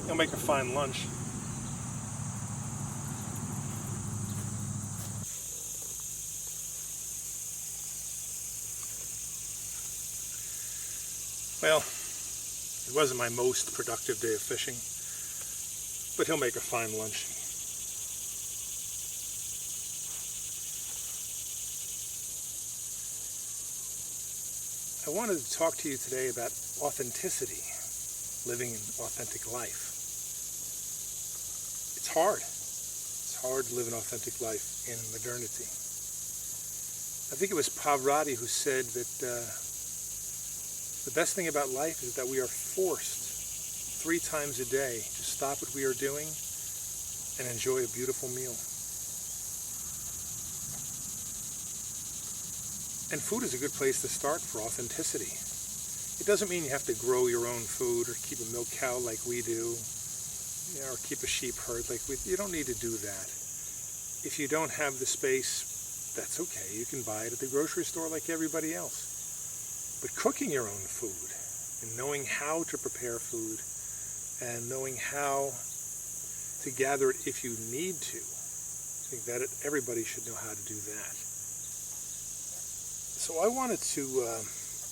He'll make a fine lunch. Well, it wasn't my most productive day of fishing, but he'll make a fine lunch. I wanted to talk to you today about authenticity, living an authentic life. It's hard. It's hard to live an authentic life in modernity. I think it was Pavarotti who said that the best thing about life is that we are forced 3 times a day to stop what we are doing and enjoy a beautiful meal. And food is a good place to start for authenticity. It doesn't mean you have to grow your own food or keep a milk cow like we do, or keep a sheep herd like we do. You don't need to do that. If you don't have the space, that's okay. You can buy it at the grocery store like everybody else. But cooking your own food and knowing how to prepare food and knowing how to gather it if you need to, I think that everybody should know how to do that. So I wanted to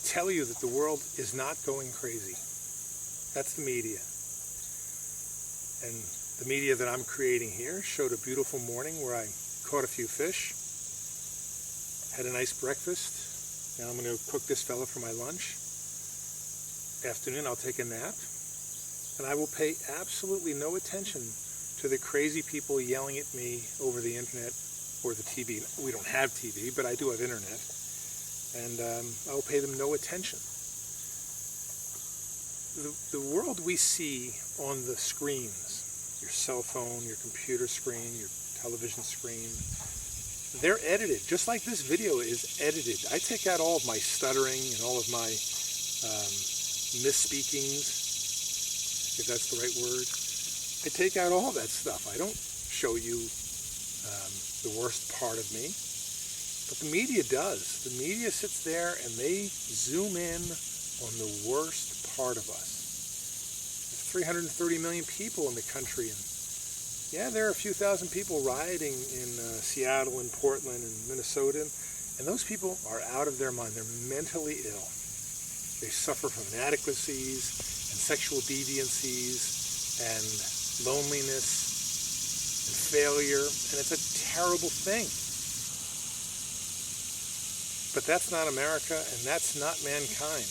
tell you that the world is not going crazy. That's the media. And the media that I'm creating here showed a beautiful morning where I caught a few fish, had a nice breakfast. Now I'm going to cook this fella for my lunch. Afternoon, I'll take a nap. And I will pay absolutely no attention to the crazy people yelling at me over the internet or the TV. We don't have TV, but I do have internet. And I will pay them no attention. The world we see on the screens, your cell phone, your computer screen, your television screen, they're edited, just like this video is edited. I take out all of my stuttering and all of my misspeakings, if that's the right word. I take out all that stuff. I don't show you the worst part of me. But the media does. The media sits there and they zoom in on the worst part of us. There's 330 million people in the country, and yeah, there are a few thousand people rioting in Seattle and Portland and Minnesota, and those people are out of their mind. They're mentally ill. They suffer from inadequacies and sexual deviancies and loneliness and failure, and it's a terrible thing. But that's not America, and that's not mankind.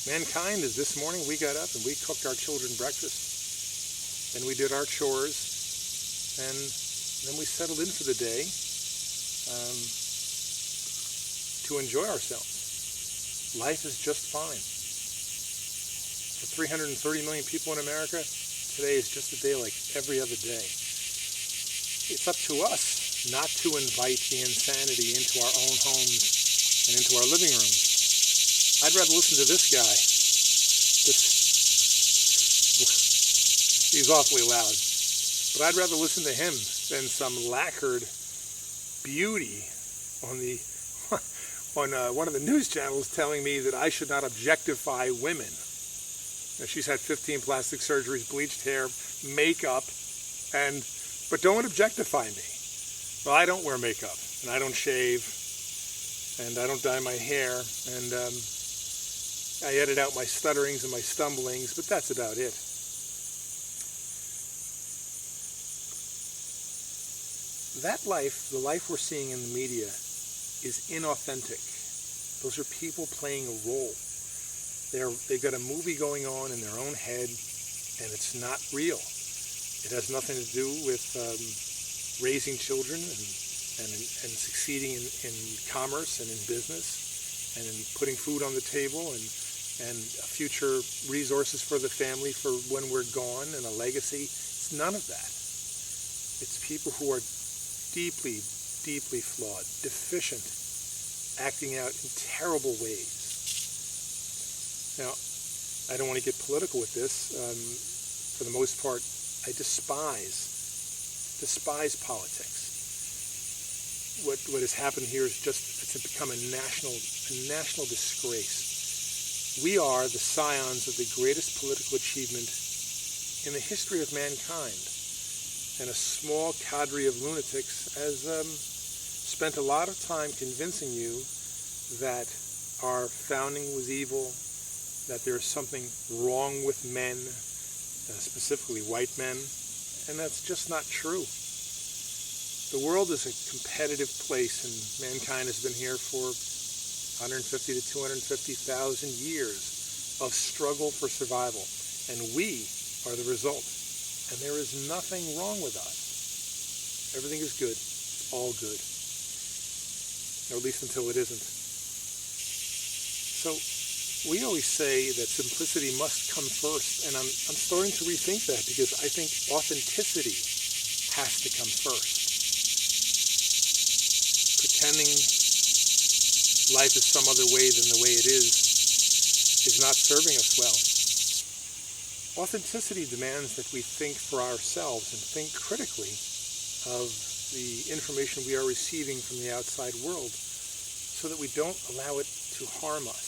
Mankind is this morning we got up and we cooked our children breakfast, and we did our chores, and then we settled in for the day to enjoy ourselves. Life is just fine. For 330 million people in America, today is just a day like every other day. It's up to us not to invite the insanity into our own homes and into our living rooms. I'd rather listen to this guy. He's awfully loud. But I'd rather listen to him than some lacquered beauty on one of the news channels telling me that I should not objectify women. Now, she's had 15 plastic surgeries, bleached hair, makeup, but don't objectify me. Well, I don't wear makeup, and I don't shave, and I don't dye my hair, and I edit out my stutterings and my stumblings, but that's about it. That life, the life we're seeing in the media, is inauthentic. Those are people playing a role. They've got a movie going on in their own head, and it's not real. It has nothing to do with raising children and succeeding in commerce and in business and in putting food on the table and future resources for the family for when we're gone and a legacy. It's none of that. It's people who are deeply, deeply flawed, deficient, acting out in terrible ways. Now, I don't want to get political with this. For the most part, I despise politics. What has happened here is it's become a national disgrace. We are the scions of the greatest political achievement in the history of mankind. And a small cadre of lunatics has spent a lot of time convincing you that our founding was evil, that there is something wrong with men, specifically white men, and that's just not true. The world is a competitive place, and mankind has been here for 150 to 250,000 years of struggle for survival, and we are the result. And there is nothing wrong with us. Everything is good. It's all good. Or at least until it isn't. So we always say that simplicity must come first, and I'm starting to rethink that, because I think authenticity has to come first. Pretending life is some other way than the way it is not serving us well. Authenticity demands that we think for ourselves and think critically of the information we are receiving from the outside world, so that we don't allow it to harm us.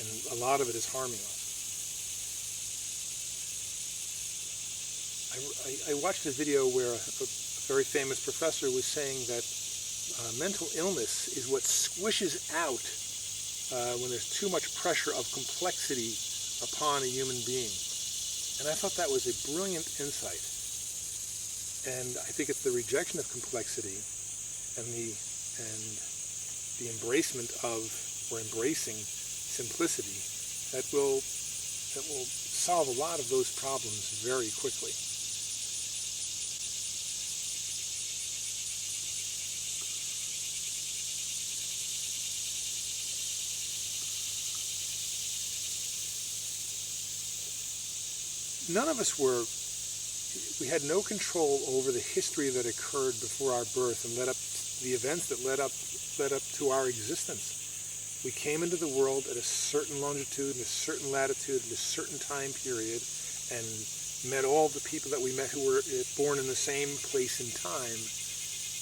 And a lot of it is harming us. I watched a video where a very famous professor was saying that mental illness is what squishes out when there's too much pressure of complexity upon a human being. And I thought that was a brilliant insight. And I think it's the rejection of complexity and the embracement of, or embracing simplicity that will solve a lot of those problems very quickly. None of us we had no control over the history that occurred before our birth and led up the events that led up to our existence. We came into the world at a certain longitude, and a certain latitude, and a certain time period, and met all the people that we met who were born in the same place and time.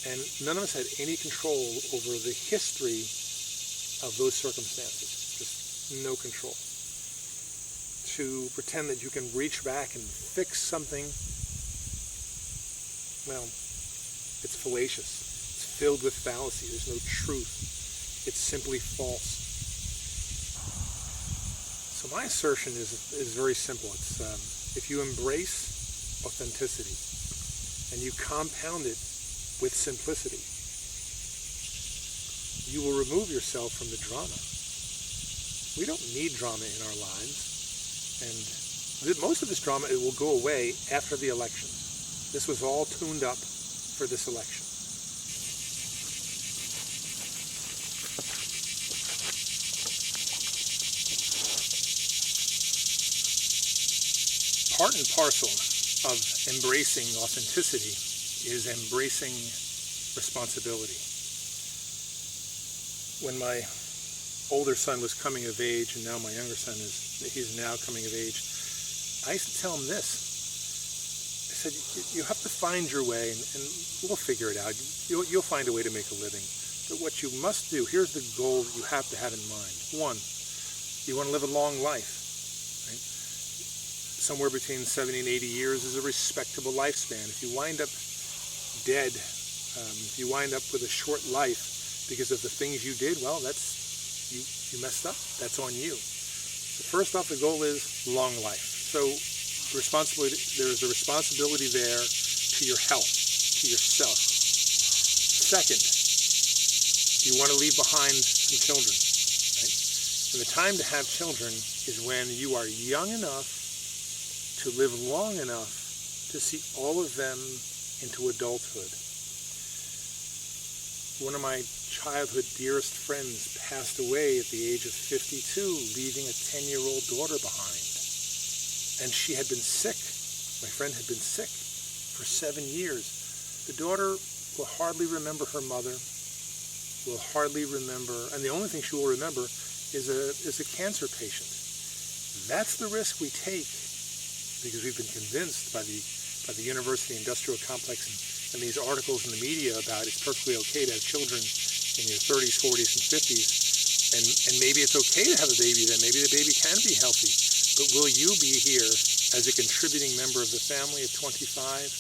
And none of us had any control over the history of those circumstances. Just no control. To pretend that you can reach back and fix something, well, it's fallacious. It's filled with fallacy. There's no truth. It's simply false. So my assertion is very simple. It's if you embrace authenticity and you compound it with simplicity, you will remove yourself from the drama. We don't need drama in our lives. And most of this drama, it will go away after the election. This was all tuned up for this election. Part and parcel of embracing authenticity is embracing responsibility. When my older son was coming of age, and now my younger son he's now coming of age, I used to tell him this. I said, you have to find your way, and we'll figure it out. You'll find a way to make a living. But what you must do, here's the goal that you have to have in mind. One, you want to live a long life. Right? Somewhere between 70 and 80 years is a respectable lifespan. If you wind up dead, if you wind up with a short life because of the things you did, well, that's you messed up. That's on you. So first off, the goal is long life. So there is a responsibility there to your health, to yourself. Second, you want to leave behind some children. Right? And the time to have children is when you are young enough to live long enough to see all of them into adulthood. One of my childhood dearest friends passed away at the age of 52, leaving a 10-year-old daughter behind. And she had been sick. My friend had been sick for 7 years. The daughter will hardly remember her mother, will hardly remember, and the only thing she will remember is a cancer patient. That's the risk we take, because we've been convinced by the university industrial complex and these articles in the media about it's perfectly okay to have children in your 30s, 40s, and 50s, and maybe it's okay to have a baby then. Maybe the baby can be healthy. But will you be here as a contributing member of the family at 25,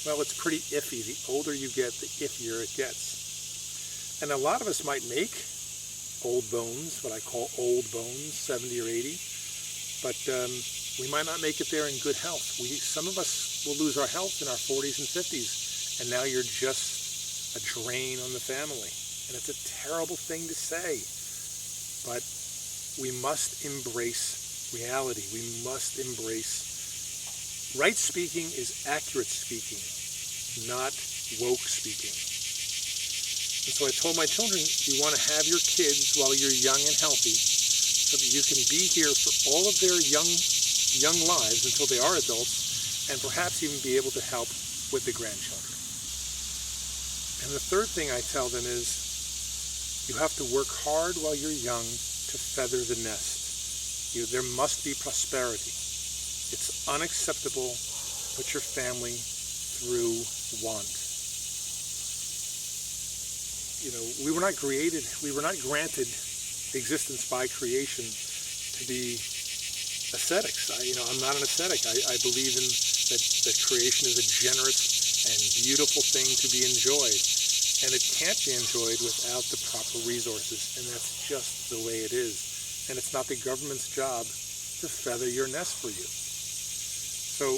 well, it's pretty iffy. The older you get, the iffier it gets. And a lot of us might make old bones, what I call old bones, 70 or 80, but we might not make it there in good health. Some of us will lose our health in our 40s and 50s, and now you're just a drain on the family. And it's a terrible thing to say, but we must embrace reality. We must embrace right speaking is accurate speaking, not woke speaking. And so I told my children, you want to have your kids while you're young and healthy so that you can be here for all of their young lives until they are adults, and perhaps even be able to help with the grandchildren. And the third thing I tell them is, you have to work hard while you're young to feather the nest. There must be prosperity. It's unacceptable to put your family through want. We were not granted existence by creation to be ascetics. I'm not an ascetic. I believe in that creation is a generous and beautiful thing to be enjoyed. And it can't be enjoyed without the proper resources. And that's just the way it is. And it's not the government's job to feather your nest for you. So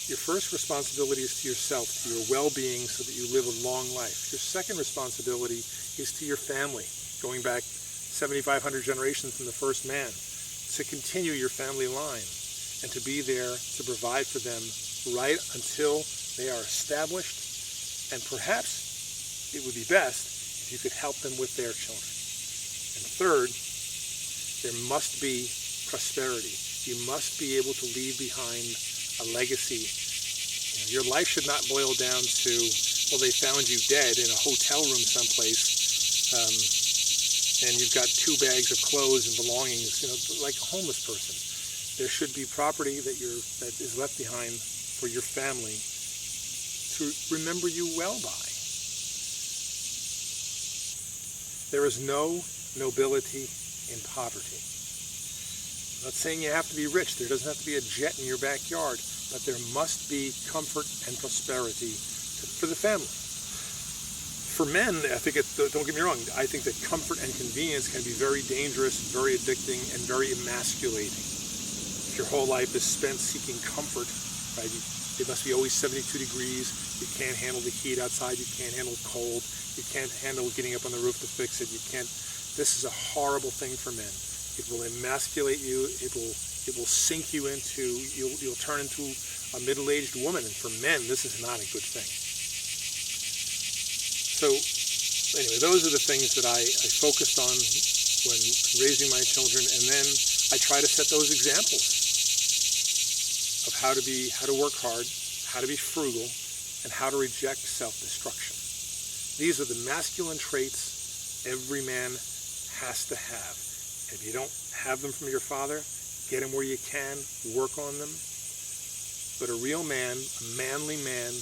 your first responsibility is to yourself, to your well-being, so that you live a long life. Your second responsibility is to your family, going back 7,500 generations from the first man, to continue your family line and to be there to provide for them right until they are established. And perhaps it would be best if you could help them with their children. And third, there must be prosperity. You must be able to leave behind a legacy. Your life should not boil down to, well, they found you dead in a hotel room someplace, and you've got 2 bags of clothes and belongings, like a homeless person. There should be property that is left behind for your family to remember you well by. There is no nobility in poverty. I'm not saying you have to be rich. There doesn't have to be a jet in your backyard, but there must be comfort and prosperity for the family. For men, don't get me wrong, I think that comfort and convenience can be very dangerous, very addicting, and very emasculating. If your whole life is spent seeking comfort, right? It must be always 72 degrees. You can't handle the heat outside. You can't handle cold. You can't handle getting up on the roof to fix it. This is a horrible thing for men. It will emasculate you. It will sink you into, you'll turn into a middle-aged woman. And for men, this is not a good thing. So anyway, those are the things that I focused on when raising my children. And then I try to set those examples of how to work hard, how to be frugal, and how to reject self-destruction. These are the masculine traits every man has to have. If you don't have them from your father, get them where you can, work on them. But a real man, a manly man,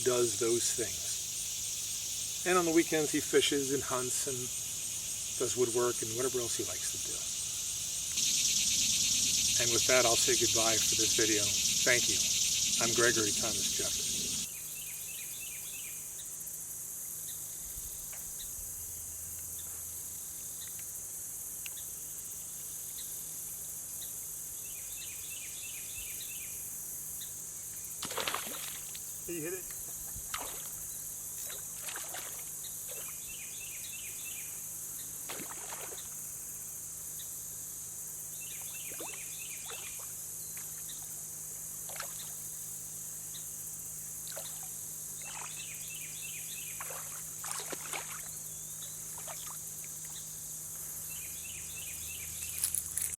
does those things. And on the weekends he fishes and hunts and does woodwork and whatever else he likes to do. And with that, I'll say goodbye for this video. Thank you. I'm Gregory Thomas Jeffers. You hit it?